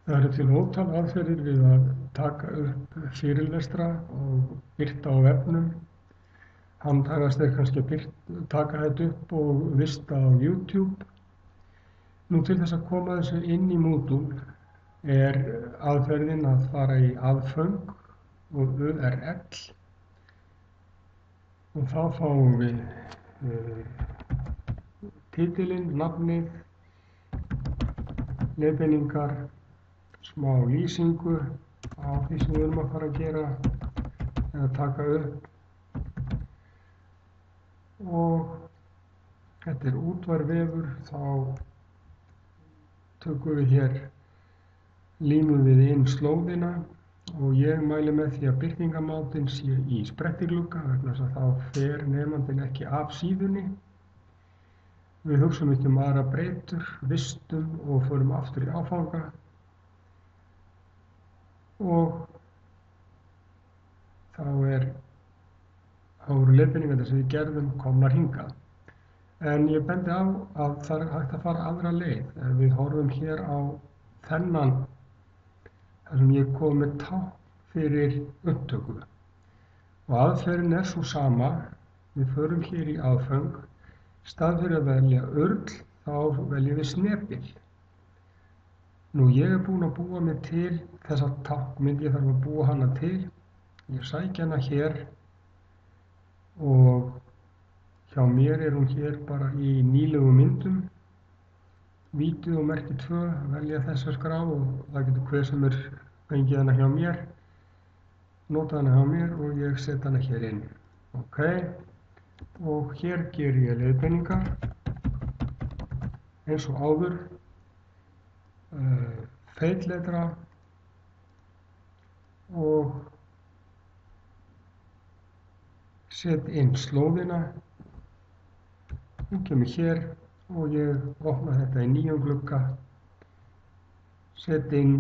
Það eru til ótal aðferðir við að taka upp fyrirlestra og birta á vefnum. Handhægast er kannski að taka þetta upp og vista á YouTube. Nú til þess að koma þessu inn í Moodle er aðferðin að fara í aðföng og URL og þá fáum við titilinn, nafnið, leiðbeiningar, smá lýsingu á því sem við erum að fara að gera eða taka upp og þetta er útvarvefur, þá tökum við hér, límum við inn slóðina og ég mæli með því að birtingarmátinn sé í sprettiglugga vegna þess að þá fer nemandinn ekki af síðunni. Við hugsum ekki aðra breytur, vistum og förum aftur í áfanga og þá eru leiðbeiningarnar sem við gerðum komnar hingað. En ég bendi á að það er hægt að fara aðra leið. Ef við horfum hér á þennan, þar sem ég kom með tákn fyrir upptöku. Og aðferðin er sú sama. Við förum hér í aðföng. Í stað fyrir að velja url, þá veljum við snepil. Nú ég er búinn að búa mig til þessa táknmynd, ég þarf að búa hana til. Ég sæki hana hér og hjá mér er hún hér bara í nýlegum myndum. Vídeó merki 2, velja þessa skrá og það getur hver sem fengið hana hjá mér, nota hana hjá mér og ég set hana hér inn. Ok, og hér ger ég leiðbeiningar eins og áður, feitletra og set inn slóðina. Hún kemur hér og ég opna þetta í nýjum glugga, set inn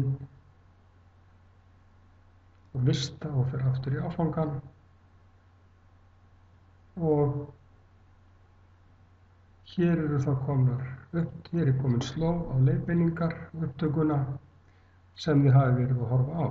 og vista og fer aftur í áfangan og hér eru það komnar upp, hér er komin slóð á leiðbeiningar, upptökuna sem þið hafi verið að horfa á.